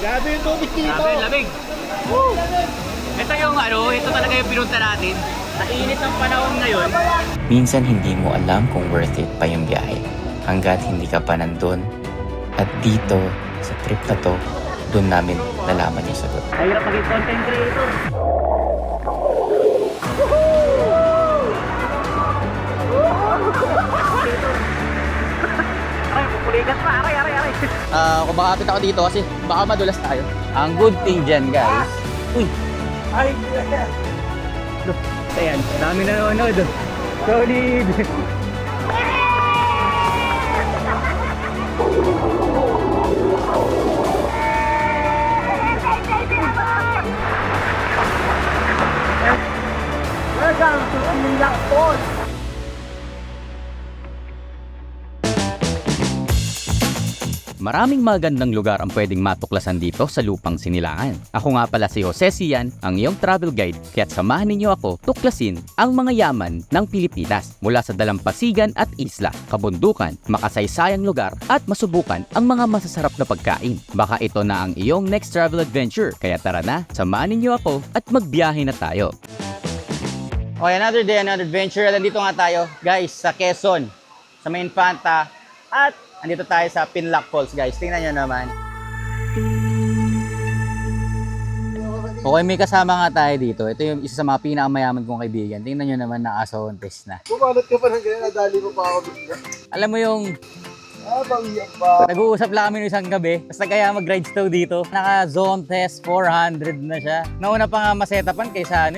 Grabe yung tubig dito. Grabe yung lamig. Woo! Ito yung ito talaga yung pinunta natin. Sa init ng panahon ngayon. Minsan hindi mo alam kung worth it pa yung biyahe hanggat hindi ka pa nandun. At dito, sa trip na to, doon namin nalaman yung sagot. Mahirap maging content creator. Ay, pupuligas pa. Aray. Kumakapit ako dito kasi baka madulas tayo. Ang good thing dyan, guys. Uy! Ay, Ayan, dami na nanonood. Solid. welcome to Pinlock Falls. Maraming magandang lugar ang pwedeng matuklasan dito sa Lupang Sinilangan. Ako nga pala si Jose Sian, ang iyong travel guide, kaya't samahan ninyo ako tuklasin ang mga yaman ng Pilipinas mula sa dalampasigan at isla, kabundukan, makasaysayang lugar at masubukan ang mga masasarap na pagkain. Baka ito na ang iyong next travel adventure, kaya tara na, samahan ninyo ako at magbiyahe na tayo. Okay, another day, another adventure. Nandito nga tayo, guys, sa Quezon, sa May Infanta, at andito tayo sa Pinlock Falls, guys. Tingnan nyo naman. Okay, may kasama nga tayo dito. Ito yung isa sa mga pinakamayaman kong kaibigan. Tingnan nyo naman, naka-Sontes na. Bumanot ka pa ng ganyan, nadali mo pa ako bigla. Alam mo yung Bangyak pa. nag-uusap lang kami ng isang gabi, basta kaya mag-ride stow dito. Naka-Zontes 400 na siya. Nauna pa nga masetapan kaysa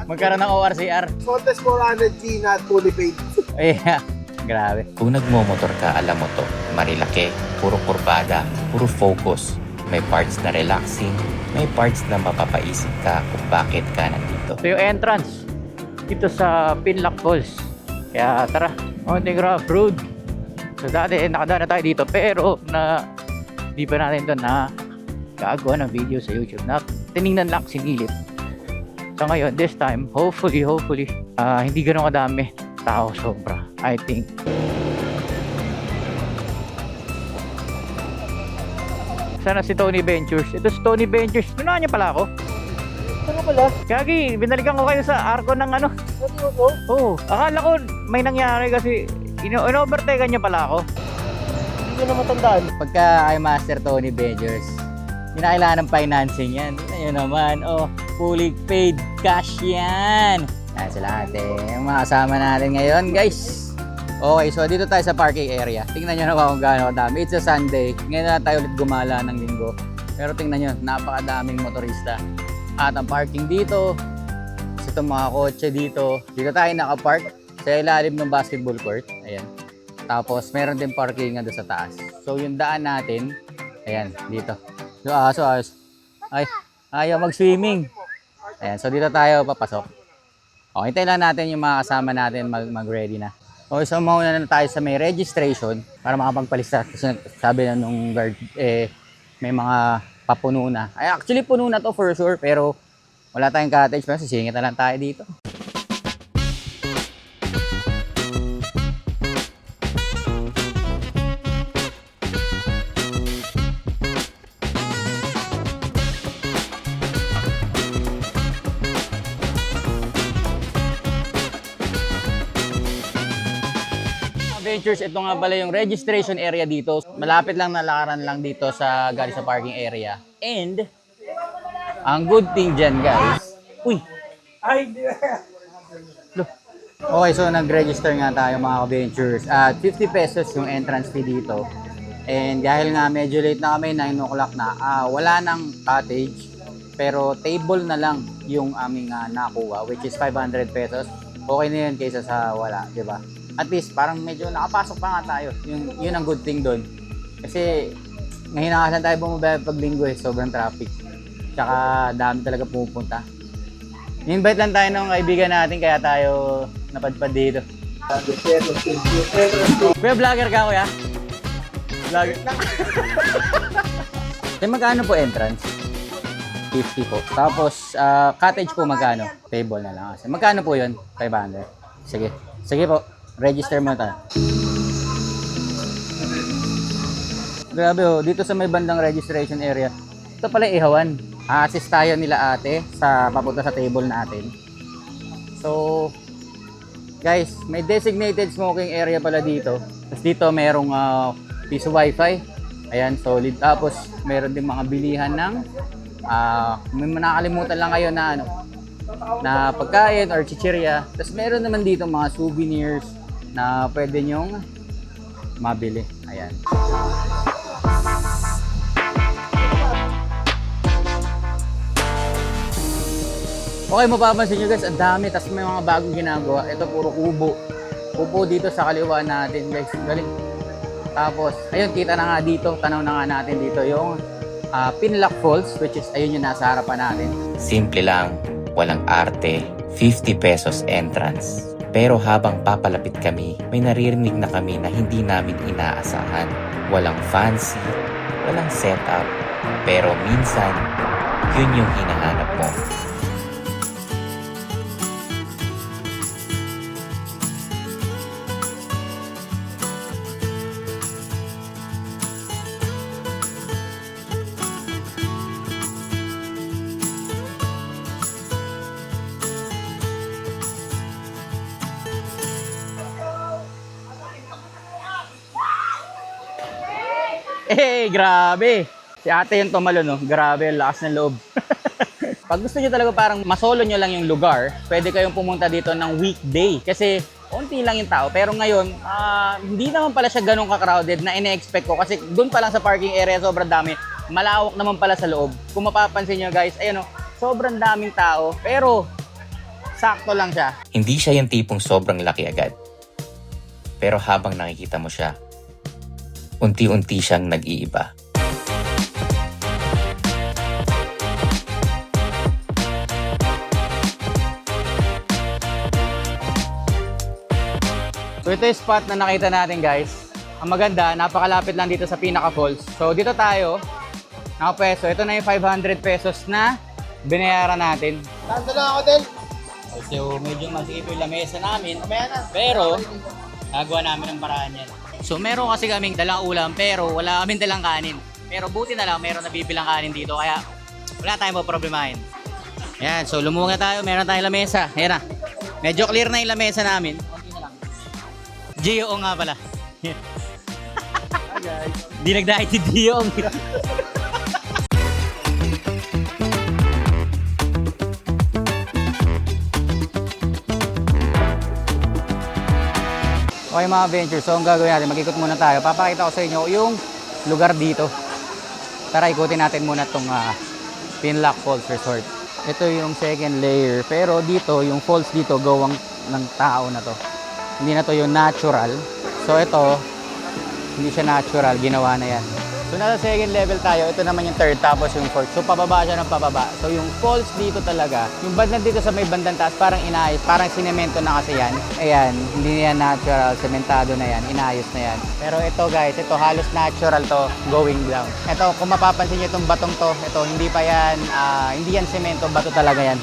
magkaroon ng ORCR. Contest 400G not fully paid. Yeah. Grabe. Kung nagmomotor ka, alam mo to. Marilaki, puro kurbada, puro focus. May parts na relaxing, may parts na mapapaisip ka kung bakit ka nandito. Ito yung entrance dito sa Pinlock Falls. Kaya tara, onting rough road. So dati nakadaan na tayo dito pero di pa natin ito na gagawa ng video sa YouTube na tinignan lang sinilip. So ngayon, this time, hopefully, hindi ganun kadami tao sobra, I think. Sana si Tony Ventures. Ito si Tony Ventures. Nunahan niya pala ako. Saan ka pala? Kagi, binalikan ko kayo sa arko ng Ano to? Oo, akala ko may nangyari kasi in-overtaken niya pala ako. Hindi ko na matandaan. Pagka ay Master Tony Ventures, kinakailangan ng financing yan. Tingnan nyo naman, fully paid cash yan. Yan sila ating mga kasama natin ngayon, guys. Okay, so dito tayo sa parking area. Tingnan nyo naman kung gaano kadami. It's a Sunday. Ngayon na tayo ulit gumala ng linggo. Pero tingnan nyo, napakadaming motorista. At ang parking dito, sa itong mga kotse dito. Dito tayo nakapark sa ilalim ng basketball court. Ayan. Tapos meron din parking nga doon sa taas. So yung daan natin, ayan, dito. So ayos. Ay, ayaw mag-swimming. Ayan, so dito tayo papasok. Okay, hintayin lang natin yung mga kasama natin mag-ready na. Okay, so mauna na tayo sa may registration para makapagpalista. Kasi sabi na nung guard, may mga papuno na. Ay, actually puno na to for sure, pero wala tayong cottage. Pero sisingit na lang tayo dito. Adventures, ito nga pala yung registration area dito. Malapit lang na lakaran lang dito sa galing sa parking area. And ang good thing dyan, guys. Uy! Ay, Look. Okay, so nag-register nga tayo mga adventures. At 50 pesos yung entrance fee dito. And dahil nga medyo late na kami, 9 o'clock na, wala nang cottage. Pero table na lang yung aming nakuha, which is 500 pesos. Okay na yun kaysa sa wala, di ba? At least parang medyo nakapasok pa nga tayo. Yun ang good thing doon. Kasi ngayon tayo bumabaya pag linggo sobrang traffic. Tsaka dami talaga pumupunta. Invite lang tayo ng kaibigan natin kaya tayo napadpad dito. Kuya, vlogger ka kuya? Vlogger. Magkano po entrance? 50 po. Tapos cottage po magkano? Table na lang. Magkano po yun? 500. Sige. Sige po. Register mo tayo. Grabe dito sa may bandang registration area, Ito pala ihawan. Assist tayo nila ate sa papunta sa table natin. So, guys, may designated smoking area pala dito. Tapos dito merong piso wifi. Ayan, solid. Tapos meron din mga bilihan ng may nakalimutan lang kayo na na pagkain or chichirya. Tapos meron naman dito mga souvenirs na pwede nyong mabili. Ayan. Okay, mapapansin nyo guys, ang dami. Tapos may mga bagong ginagawa. Ito puro kubo. Kubo dito sa kaliwa natin guys. Galing. Tapos, ayun, kita na nga dito. Tanaw na nga natin dito yung Pinlock Falls, which is ayun yung nasa harapan natin. Simple lang, walang arte, 50 pesos entrance. Pero habang papalapit kami, may naririnig na kami na hindi namin inaasahan. Walang fancy, walang setup, pero minsan, yun yung hinahanap mo. Grabe! Si ate yung tumalo, no? Grabe, lakas ng loob. Pag gusto nyo talaga parang masolo nyo lang yung lugar, pwede kayong pumunta dito ng weekday. Kasi, konti lang yung tao. Pero ngayon, hindi naman pala siya ganun ka-crowded na ine-expect ko. Kasi doon pa lang sa parking area, sobrang dami. Malawak naman pala sa loob. Kung mapapansin nyo guys, ayun o, sobrang daming tao. Pero, sakto lang siya. Hindi siya yung tipong sobrang laki agad. Pero habang nakikita mo siya, unti-unti siyang nag-iiba. So ito yung spot na nakita natin guys. Ang maganda, napakalapit lang dito sa Pinaka Falls. So dito tayo, nakapwesto. Ito na yung 500 pesos na binayaran natin. Nando lang ako, Del. So medyo masikip yung lamesa namin. Pero, nagawa namin ang paraan yan. So meron kasi kaming dalang ulam pero wala kaming dalang kanin. Pero buti na lang meron nabibilang kanin dito kaya wala tayong problemahin. Ayan, so lumunga tayo, meron tayong lamesa. Ayan na. Medyo clear na yung lamesa namin. Konti na lang. Gio nga pala. Hi guys. Di nagdahit si Gio. Okay mga Ventures, so ang gagawin natin, mag-ikot muna tayo. Papakita ko sa inyo yung lugar dito. Tara, ikutin natin muna itong Pinlock Falls Resort. Ito yung second layer, pero dito, yung falls dito, gawang ng tao na to. Hindi na to yung natural. So ito, hindi siya natural, ginawa na yan. So nasa second level tayo, ito naman yung third, tapos yung fourth. So pababa siya ng pababa. So yung falls dito talaga, yung bandang dito sa may bandang taas, parang inayos, parang sinemento na kasi yan. Ayan, hindi na yan natural, sementado na yan, inayos na yan. Pero ito guys, ito halos natural to, going down. Ito, kung mapapansin nyo itong batong to, ito hindi pa yan, hindi yan semento, bato talaga yan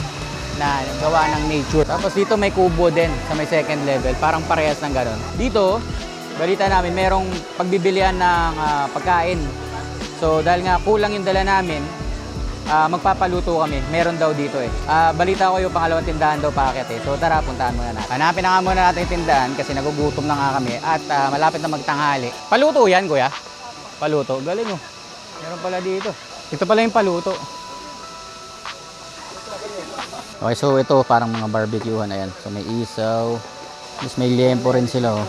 na gawa ng nature. Tapos dito may kubo din sa may second level, parang parehas ng ganon. Dito, balita namin, merong pagbibilihan ng pagkain. So, dahil nga kulang yung dala namin, magpapaluto kami. Meron daw dito eh. Balita ko yung pangalawang tindahan daw packet eh. So, tara, puntahan muna natin. Hanapin na nga muna natin yung tindahan kasi nagugutom na nga kami at malapit na magtanghali. Paluto yan, kuya? Paluto. Galing mo. Meron pala dito. Ito pala yung paluto. Okay, so ito parang mga barbecuehan. Ayan. So, may isaw. Tapos may liempo rin sila oh.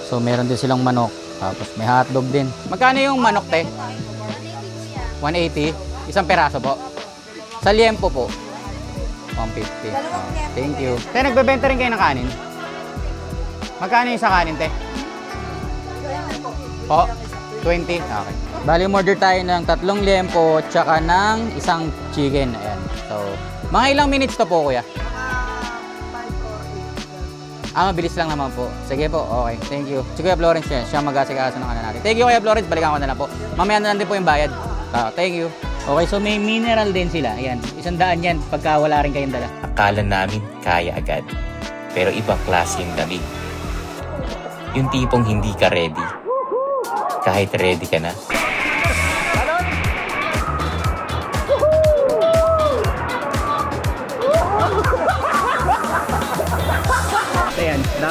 So meron din silang manok. Tapos may hotdog din. Magkano yung manok te? 180. Isang peraso po. Sa liempo po. 150. Thank you. Te, nagbebenta rin kayo ng kanin? Magkano yung sa kanin te? Po? 20? Okay. Bali order tayo ng 3 liempo tsaka ng isang chicken. Ayan. So, mga ilang minutes to po kuya? Mabilis lang naman po. Sige po, okay. Thank you. Si Kuya Florence yan, siya mag-asikaso ng natin. Thank you Kuya Florence, balikan ko na lang po. Mamaya na lang din po yung bayad. Thank you. Okay, so may mineral din sila. Ayan, 100 yan pagka wala rin kayong dala. Akala namin kaya agad. Pero ibang klase yung lamig. Yung tipong hindi ka ready. Kahit ready ka na.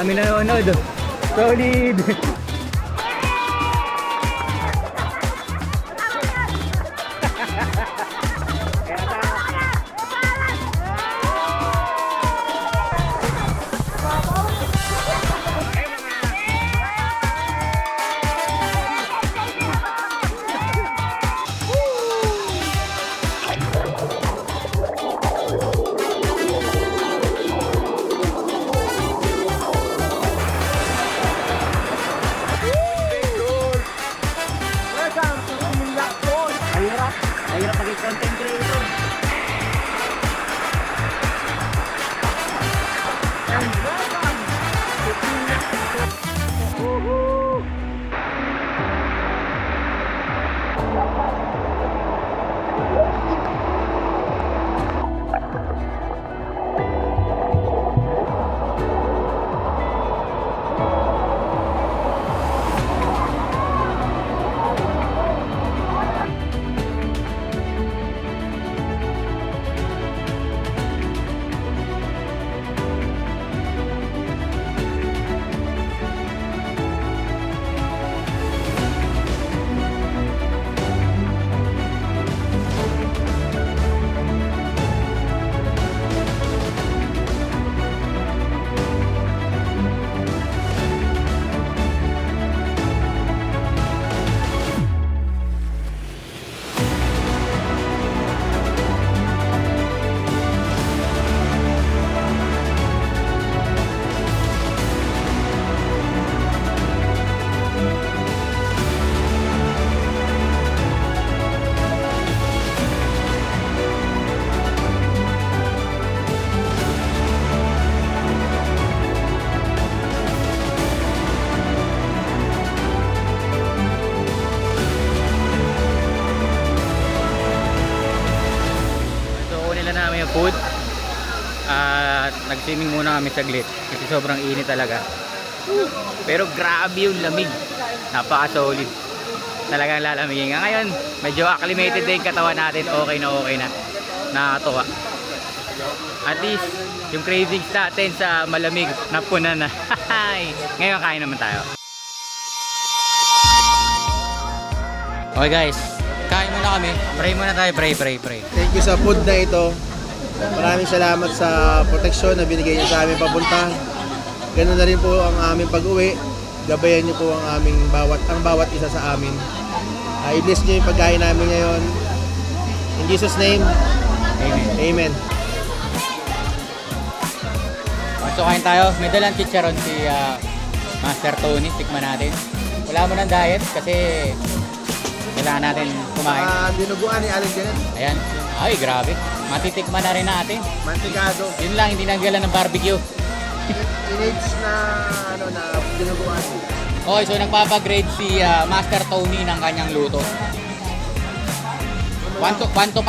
Dami nanonood. Oh. Solid. Mahirap maging content creator. Namin yung food at nag-swimming muna kami saglit kasi sobrang init talaga, pero grabe yung lamig, napaka-solid talagang lalamigin nga. Ngayon medyo acclimated din katawan natin, okay na nakakatuwa. At least yung cravings natin sa malamig napuna na. Ngayon kain naman tayo. Okay guys, kain muna kami. Pray muna tayo, pray. Thank you sa food na ito. Maraming salamat sa proteksyon na binigay niyo sa amin papunta. Ganun na rin po ang aming pag-uwi. Gabayan niyo po ang bawat isa sa amin. I-bless niyo yung pagkain namin ngayon. In Jesus' name, Amen. So kain tayo. May dalang chicharon si Master Tony. Tikman natin. Wala mo ng diet kasi kailangan natin kumain. Dinuguan ni Aling Janet. Ayan. Ay, grabe. Matitikman na rin natin. Mantikado. Yun lang, hindi nagalan ng barbecue. Teenage na dinuguan. Okay, so nagpapagrade si Master Tony ng kanyang luto. 1 to 5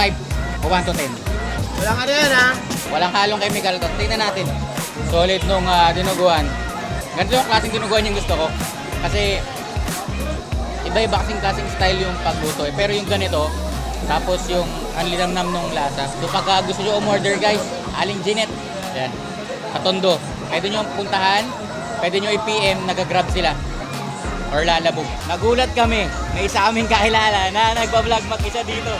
o 1 to 10. Walang ano yan ha? Walang halong chemical to. Tingnan natin. Solid nung dinuguan. Ganito yung klaseng dinuguan yung gusto ko. Kasi iba-iba kasing style yung pagluto eh. Pero yung ganito, tapos yung anlinamnam nung lasa. So pagka gusto nyo umorder guys, Aling Janet, yan, Katondo, pwede nyo puntahan, pwede nyo i-PM, nag-grab sila or lalabog. Nagulat kami, may isa kaming kakilala na nagpa-vlog mag-isa dito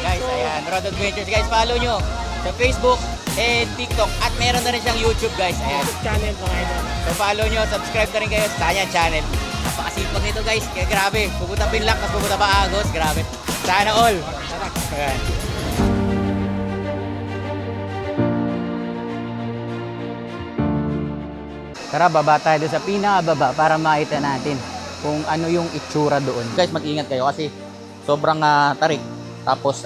guys. Ayan, Road Adventures guys, follow nyo sa Facebook and TikTok at meron na rin siyang YouTube guys. Ayan, Channel pa kayo. so follow nyo, subscribe na rin kayo sa kanyang channel. Napakasipag nito guys, kaya grabe, pupunta Pinlac, tapos pupunta pa Agos, grabe. Sana all. Ayan. Tara, baba tayo doon sa pinakababa para makita natin kung ano yung itsura doon. Guys, mag-ingat kayo kasi sobrang tarik. Tapos,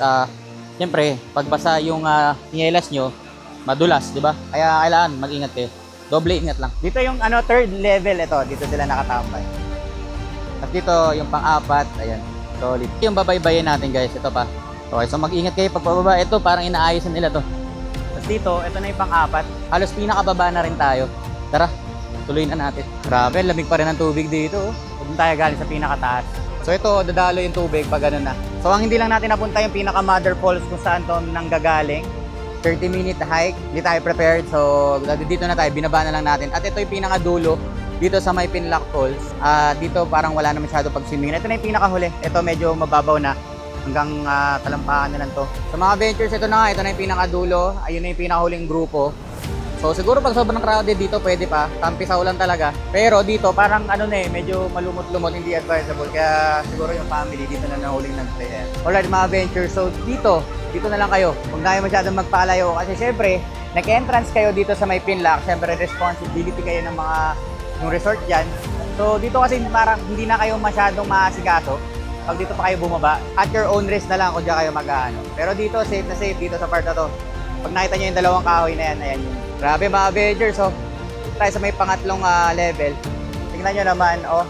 siyempre, pagbasa yung nyelas nyo, madulas, di ba? Kaya kailangan mag-ingat kayo. Doble ingat lang. Dito yung third level ito. Dito sila nakatambay. At dito yung pang-apat. Ayan. Solid. Yung babaybayin natin guys. Ito pa. Okay, so mag-ingat kayo pag pababa. Ito parang inaayos na nila to. Tapos dito, ito na yung pang-apat. Halos pinakababa na rin tayo. Tara, tuloy na natin. Grabe, lamig pa rin ang tubig dito. Huwag tayo galing sa pinakataas. So ito, dadalo yung tubig pag gano'n na. So ang hindi lang natin napunta yung pinaka-mother falls kung saan to nanggagaling. 30-minute hike. Hindi tayo prepared. So, dito na tayo. Binaba na lang natin. At ito yung pinakadulo dito sa may Pinlock Falls. Dito parang wala na masyado pag-swimming. Ito na yung pinakahuli. Ito medyo mababaw na. Hanggang talampakan na lang to. Sa mga ventures, ito na nga. Ito na yung pinakadulo. Ayun na yung pinakahuling grupo. So siguro pag sobrang crowded dito, pwede pa. Tampisaw lang talaga. Pero dito, parang medyo malumot-lumot, hindi advisable. Kaya siguro yung family dito na nahuling nag-play. Alright mga ventures, so dito na lang kayo. Huwag na kayo masyadong magpalayo. Kasi syempre, nag-entrance kayo dito sa may Pinlock. Syempre, responsibility kayo ng yung resort dyan. So dito kasi parang hindi na kayo masyadong maasikaso. Pag dito pa kayo bumaba, at your own risk na lang kung dyan kayo mag-ano. Pero dito, safe na safe dito sa part na to. Pag nakita nyo yung dalawang kahoy na yan, ayan yun. Grabe mga Avengers, oh. Tayo sa may pangatlong level. Tingnan nyo naman, oh.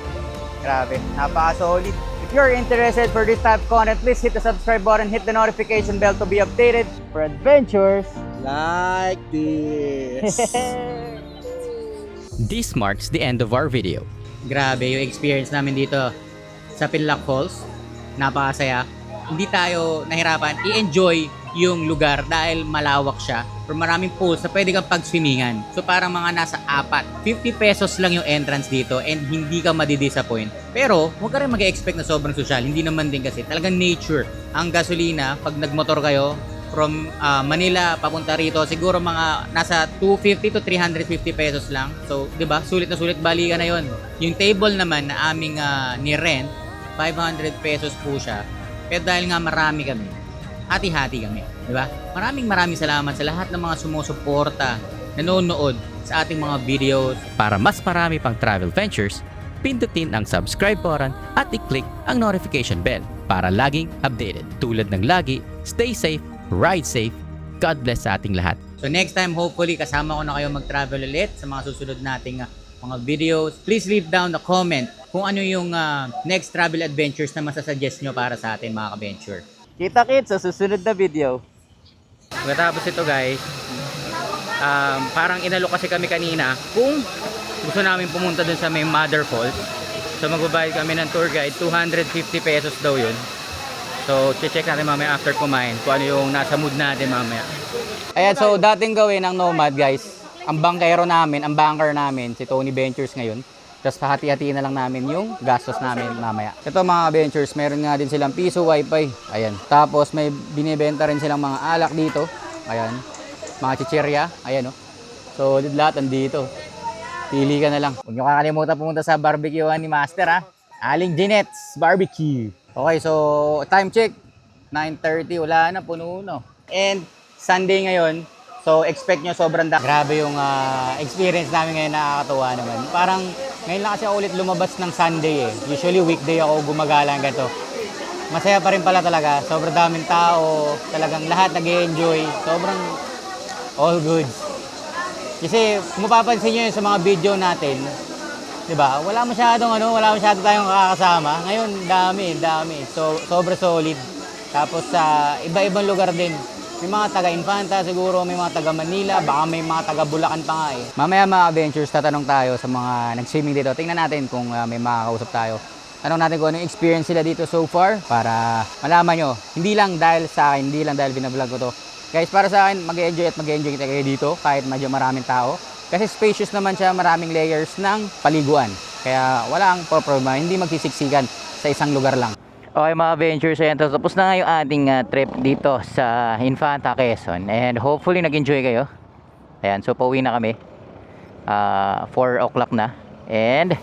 Grabe, napaka-solid. If you're interested for this type of content, please hit the subscribe button, hit the notification bell to be updated for adventures Like this. This marks the end of our video. Grabe yung experience namin dito sa Pinlock Falls. Napakasaya. Hindi tayo nahirapan i-enjoy yung lugar dahil malawak siya. Or maraming pools na pwede kang pag-swimmingan. So parang mga nasa 4. 50 pesos lang yung entrance dito and hindi ka madidisappoint. Pero huwag ka rin mag-expect na sobrang social. Hindi naman din kasi. Talagang nature. Ang gasolina, pag nagmotor kayo from Manila papunta rito, siguro mga nasa 250 to 350 pesos lang. So, 'di ba? Sulit na sulit, balikan na 'yon. Yung table naman na aming ni-rent, 500 pesos po siya. Pero dahil nga marami kami, hati-hati kami, 'di ba? Maraming salamat sa lahat ng mga sumusuporta, nanonood sa ating mga videos. Para mas marami pang travel ventures, pindutin ang subscribe button at i-click ang notification bell para laging updated. Tulad ng lagi, stay safe, ride safe, God bless sa ating lahat. So next time, hopefully, kasama ko na kayo mag-travel ulit sa mga susunod nating mga videos. Please leave down the comment kung ano yung next travel adventures na masasuggest nyo para sa atin mga ka-venture. Kita-kits sa susunod na video. Pagkatapos ito guys, parang inalok kasi kami kanina kung gusto namin pumunta dun sa may Mother Falls. So magbabayad kami ng tour guide, 250 pesos daw yun. So check natin mamaya after kumain kung ano yung nasa mood natin mamaya. Ayan, so dating gawin ng Nomad guys, ang bankero namin, ang banker namin, si Tony Ventures ngayon. Tapos hati-hatiin na lang namin yung gastos namin mamaya. Ito mga ventures, meron nga din silang piso wifi. Ayan. Tapos may binibenta rin silang mga alak dito. Ayan. Mga chichirya. Ayan, oh. So lahat andito. Pili ka na lang. Huwag nyo kakalimutan pumunta sa barbecuean ni Master, ha. Aling Jeanette's Barbecue. Okay, so time check. 9:30. Wala na, puno no. And Sunday ngayon. So expect nyo sobrang grabe yung experience namin ngayon, nakakatuwa naman. Parang ngayon lang kasi ako ulit lumabas ng Sunday eh. Usually weekday ako gumagala ganito. Masaya pa rin pala talaga. Sobrang daming tao. Talagang lahat nag-enjoy. Sobrang all good. Kasi kung mapapansin nyo yun sa mga video natin, di ba? Wala masyado tayong kakasama. Ngayon, dami. So, sobrang solid. Tapos sa iba-ibang lugar din. May mga taga-Infanta siguro, may mga taga-Manila, baka may mga taga-Bulacan pa nga eh. Mamaya mga adventures, tatanong tayo sa mga nag-swimming dito. Tingnan natin kung may makakausap tayo. Tanong natin kung ano yung experience sila dito so far para malaman nyo. Hindi lang dahil sa akin, hindi lang dahil binablog ko to. Guys, para sa akin, mag-enjoy kayo dito kahit medyo maraming tao. Kasi spacious naman siya, maraming layers ng paliguan. Kaya wala ang problema, hindi magsisiksikan sa isang lugar lang. Okay mga ventures, ayan, tapos na nga yung ating trip dito sa Infanta, Quezon. And hopefully nag-enjoy kayo. Ayan, so pauwi na kami. 4 o'clock na. And